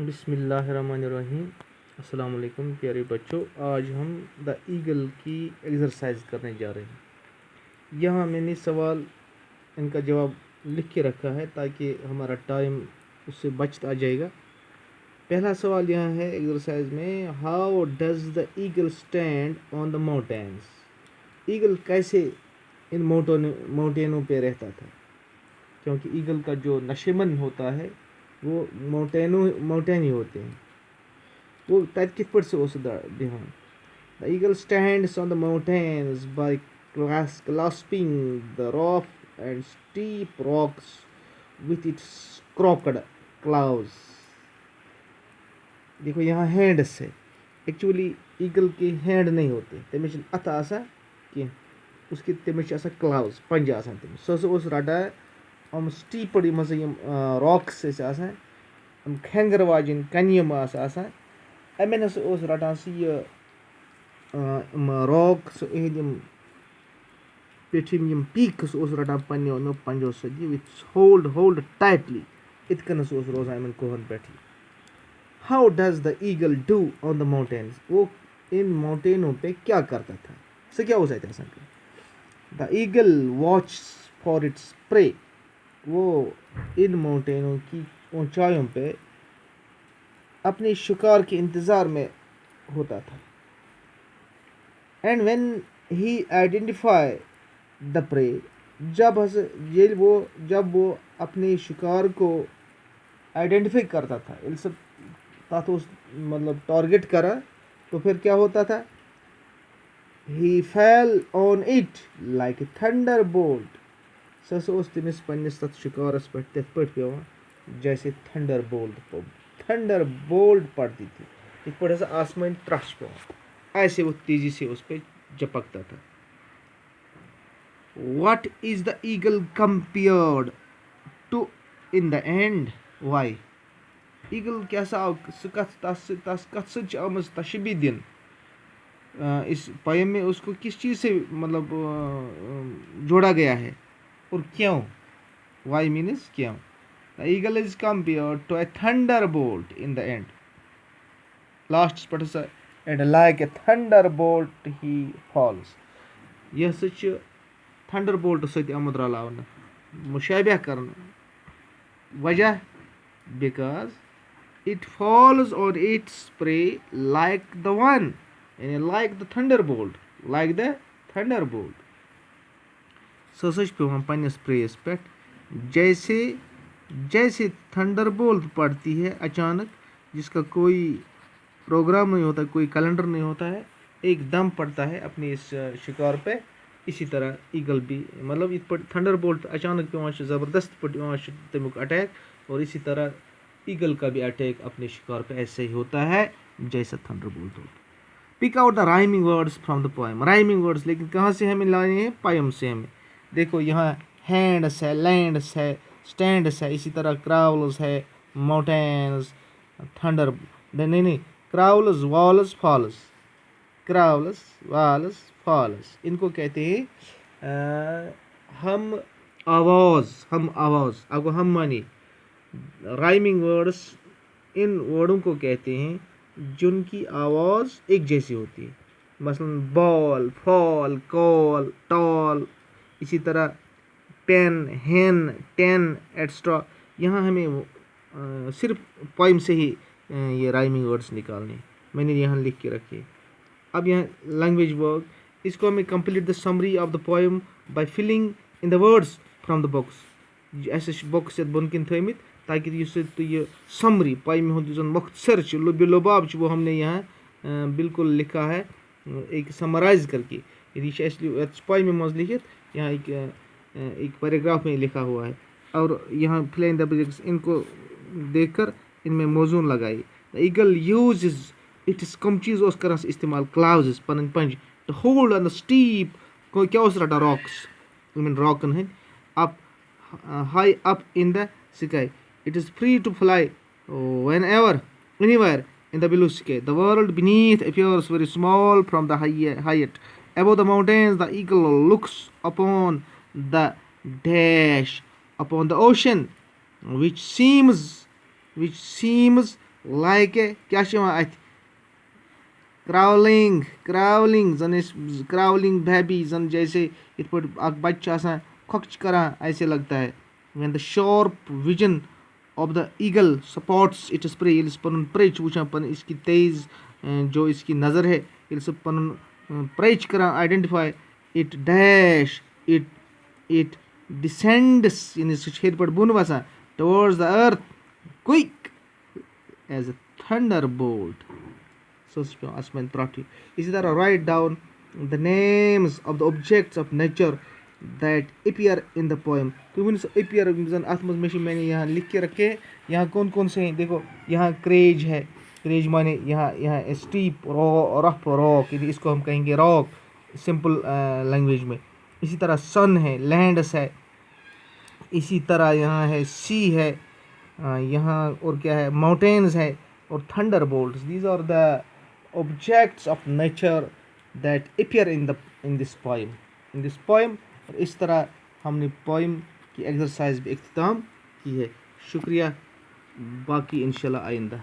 बिस्मिल्लाहिर्रहमानिर्रहीम। अस्सलाम वालेकुम प्यारे बच्चों, आज हम द ईगल की एक्सरसाइज करने जा रहे हैं। यहाँ मैंने सवाल इनका जवाब लिख के रखा है ताकि हमारा टाइम उससे बचत आ जाएगा। पहला सवाल यहाँ है एक्सरसाइज में, how does the eagle stand on the mountains. Eagle कैसे इन माउंटेनों पे रहता था, क्योंकि ईगल का जो नशेमन होता है वो माउंटेन ही होते हैं। वो तत कित पर से उस दिहान the eagle stands on the mountains by clasping the rough and steep rocks with its crooked claws। देखो यहाँ हैंड्स है, एक्चुअली ईगल के हैंड नहीं होते, तमिस अथ आसा कि उसकी तमिस क्लाउज पंज आसान तमिस सो उस रटा हम स्टीपड रॉक्स हम खेंगर वाजिन कनियम आसान अमेन हस रटान सह रॉक्स पेठिम पीक्स रटान पन्नो पंजो सदी विथ होल्ड टाइटली इत कन रोजान इन कोहन पे। How does the eagle do on the mountains, वो इन माउंटेनों पे क्या करता था, सो क्या उस the eagle watch for its prey, वो इन माउंटेनों की ऊंचाइयों पे अपने शिकार के इंतज़ार में होता था। And when he identify the prey, जब वो अपने शिकार को आइडेंटिफाई करता था, मतलब टारगेट करा, तो फिर क्या होता था, he fell on it like thunderbolt, तमिस पन्निस तथ शिकारस पे तथ पे पेवान जैसे थंडर बोल्ट पड़ती थी, इत पे आसमान त्रश पेवान, ऐसे वो तेजी से उस पर झपकता था। What is the eagle compared to in the end? Why? Eagle कैसा तस आमज तशबी दिन इस पोयम में उसको किस चीज़ से मतलब जोड़ा गया है और क्यों? Why means क्यों? The eagle is compared to a thunderbolt in the end. Last part is and like a thunderbolt he falls. यह सच थंडरबोल्ट सत आमुद रलावन मुशाबह कर वजह, because it falls on its prey like the one, and like the thunderbolt, सच पेवान पन्निस प्रेस पे जैसे थंडरबोल्ट पड़ती है अचानक, जिसका कोई प्रोग्राम नहीं होता, कोई कैलेंडर नहीं होता है, एकदम पड़ता है अपने इस शिकार पे, इसी तरह ईगल भी मतलब इत पर थंडरबोल्ट अचानक पेवान ज़बरदस्त पेवान तमुक अटैक, और इसी तरह ईगल का भी अटैक अपने शिकार पे ऐसे ही होता है जैसा थंडरबोल्ट होता। Pick out the rhyming words from the poem. Rhyming words लेकिन कहाँ से हमें लाने हैं, पोएम से हमें। देखो यहाँ हैंड्स है, लैंड्स है, स्टैंड्स है, इसी तरह क्राउल्स है, माउंटेन्स, थंडर नहीं क्राउल्स वाल्स फॉल्स, इनको कहते हैं हम आवाज़ अगो हम मानी। राइमिंग वर्ड्स इन वर्डों को कहते हैं जिनकी आवाज़ एक जैसी होती है, मसलन बॉल, फॉल, कॉल, टॉल, इसी तरह पेन, हेन, टेन एट्सट्रा। यहाँ हमें सिर्फ पोइम से ही ये राइमिंग वर्ड्स निकालने, मैंने यहाँ लिख के रखे। अब यहाँ लैंग्वेज वर्क, इसको हमें complete the summary of the poem by filling in the words from the books, ऐसे बुक्स से बुनकिन थमित, ताकि ये समरी पोएम हो जो मुख्तसर लुबाब वो हमने यहाँ बिल्कुल लिखा है एक समराइज करके। यदि पोएम मज लिखित यहाँ एक पैराग्राफ में लिखा हुआ है, और यहाँ फिल इन द ब्लैंक्स इनको देखकर इनमें मौजून लगाई। द ईगल यूजेस इट्स कम चीज़ उस कर इस्तेमाल क्लाउजेस पन पंज to hold on the steep, क्या उस रटा रॉक्स इन रॉकन हैं up high up in the sky, it is free to fly anywhere in the blue sky. The world beneath appears very small from the height. Above the mountains, the eagle looks upon upon the ocean, which seems like क्या अत क्रावलिंग जन क्रावलिंग baby जन जैसे इत पे बच्चा खोच करान ऐसे लगता है when the sharp vision of the eagle spots its prey ये पन प्रे वुचान पन इसकी तेज जो इसकी नज़र है ये सह पन प्रे करान identify it dash it descends यानी सह हेर पे bone वसान towards the earth quick as a thunderbolt so asman trati इसी तरह write down the names of the objects of nature that appear in the poem तो one appear जन अत मैंने यहाँ लिख के रखे यहाँ कौन कौन से हैं देखो यहाँ क्रेज है क्रेज माने यहाँ स्टीप रफ रॉक इसको हम कहेंगे रॉक सिंपल लैंग्वेज में इसी तरह सन है लैंड्स है इसी तरह यहाँ है सी है यहाँ और क्या है माउंटेन्स है और thunderbolts these are the objects of nature that appear in this poem और इस तरह हमने पोएम की एक्सरसाइज भी इख्तिताम की है शुक्रिया बाकी इंशाल्लाह आइंदा।